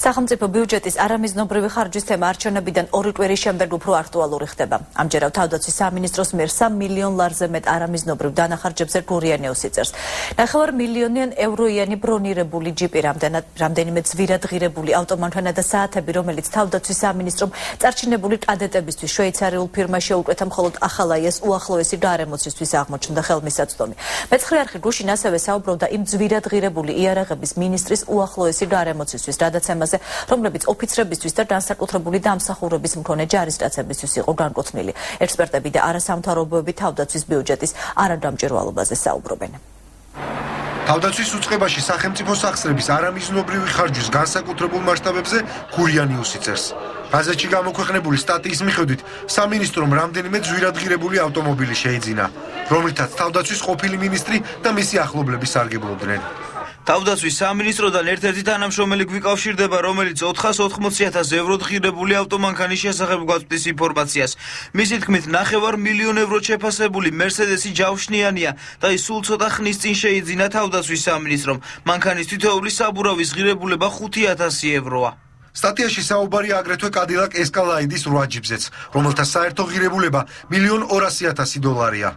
სახელმწიფო ბიუჯეტის არამიზნობრივი ხარჯვის თემა არჩევნებიდან 2 კვირის შემდეგ უფრო აქტუალური ხდება. ამჯერად თავდაცვის სამინისტროს მიერ 3 მილიონ ლარზე მეტ არამიზნობრივ დანახარჯებზე გურიანი უსიწერს. 9 მილიონიან ევროიანი ბრონირებული ჯიპი, რამდენიმე ძვირად ღირებული ავტომანქანა და საათები, რომელიც თავდაცვის სამინისტრომ წარჩინებული კადეტებისთვის შვეიცარიულ ფირმას შეუკვეთა მხოლოდ ახალაიას უახლოესი გარემოცისთვის აღმოჩნდა ხელმისაწვდომი. მეცხრე არხი გუშინ ასევე საუბრობდა იმ ძვირად ღირებული იარაღების მინისტრის უახლოესი გარემოცისთვის, რადაც ემაზე, რომლებიც ოფიცრებისთვის და განსაკუთრებული დამსახურების მქონე ჯარისკაცებისთვის იყო განკუთვნილი. ექსპერტები და არასამთავრობოები თავდაცვის ბიუჯეტის არადამჭირვალობაზე საუბრობენ. თავდაცვის უწყებაში სახელმწიფო სახსრების არამიზნობრივი ხარჯვის განსაკუთრებულ მასშტაბებზე გურიანი უსიწერს. გაზეთში გამოქვეყნებული სტატიის მიხედვით, სამინისტრომ რამდენიმე ძვირად ღირებული ავტომობილი შეიძინა, რომლითაც თავდაცვის ყოფილი მინისტრი და მისი ახლობლები სარგებლობდნენ. თავდაცვის სამინისტროდან ერთ-ერთი თანამშრომელი გვიკავშირდება, რომელიც 480,000 ევროდ ღირებული ავტომანქანის შესახებ გვაწვდის ინფორმაციას. მისი თქმით, 9 მილიონ ევროდ შეფასებული მერსედესი ჯავშნიანია და ის სულ ცოტა ხნის წინ შეიძინა თავდაცვის სამინისტრომ. მანქანის თითოეული საბურავის ღირებულება 5,000 ევროა. სტატიაში საუბარია აგრეთვე კადილაკ ესკალაიდის 8 ჯიპზეც, რომელთა საერთო ღირებულება $1,200,000-ია.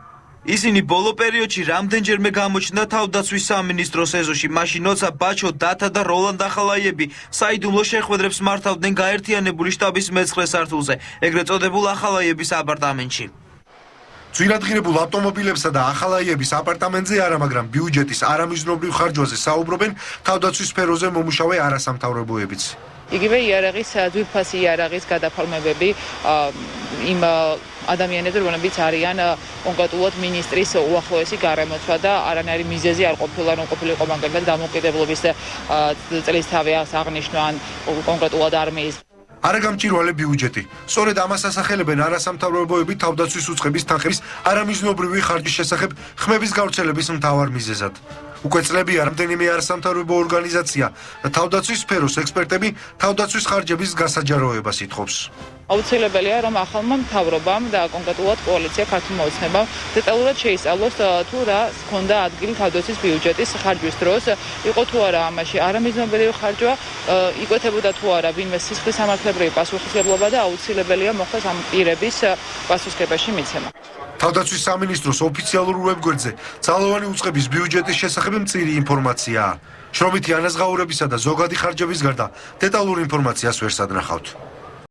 ისინი ბოლო პერიოდში რამდენჯერმე გამოჩნდა თავდაცვის სამინისტროს ეზოში, მაშინ როცა ბაჩო დათა და როლანდ ახალაიები საიდუმლო შეხვედრებს მართავდნენ გაერთიანებული შტაბის მე-9 სართულზე, ეგრეთ წოდებულ ახალაიების აპარტამენტში. ძვირად ღირებულ ავტომობილებსა და ახალაიების აპარტამენტზე არა, მაგრამ ბიუჯეტის არამიზნობრივ ხარჯვაზე საუბრობენ თავდაცვის სფეროზე მომუშავე არასამთავრობოებიც. იგივე იარაღის ძვირფასი იარაღის გადაფორმებები იმ ადამიანებზე, რომლებიც არიან კონკრეტულად მინისტრის უახლოესი გარემოცვა და არანაირი მიზეზი არ ყოფილა, რომ ყოფილიყო მაგალითად დამოუკიდებლობის წლისთავი აღნიშნვა ან კონკრეტულად არმიის. არაგამჭირვალე ბიუჯეტი. სწორედ ამას ასახელებენ არასამთავრობოები თავდაცვის უწყების თანხების არამიზნობრივი ხარჯის შესახებ ხმების გავრცელების მთავარ მიზეზად. უკვე წლებია რამდენიმე არასამთავრობო ორგანიზაცია და თავდაცვის სფეროს ექსპერტები თავდაცვის ხარჯების გასაჯაროებას ითხოვს. აუცილებელია, რომ ახალმა მთავრობამ და კონკრეტულად კოალიცია ქართულმა ოცნებამ დეტალურად შეისწავლოს თუ რა ჰქონდა ადგილი თავდაცვის ბიუჯეტის ხარჯვის დროს, იყო თუ არა ამაში არამიზნობრივი ხარჯვა, იკვეთებოდა თუ არა ვინმე სისხლის სამართლებრივი პასუხისმგებლობა და აუცილებელია მოხდეს ამ პირების პასუხისმგებაში მიცემა. თავდაცვის სამინისტროს ოფიციალურ ვებგვერდზე ძალოვანი უწყების ბიუჯეტის შესახებ მწირი ინფორმაციაა. შრომითი ანაზღაურებისა და ზოგადი ხარჯების გარდა დეტალურ ინფორმაციას ვერ სადნახავთ.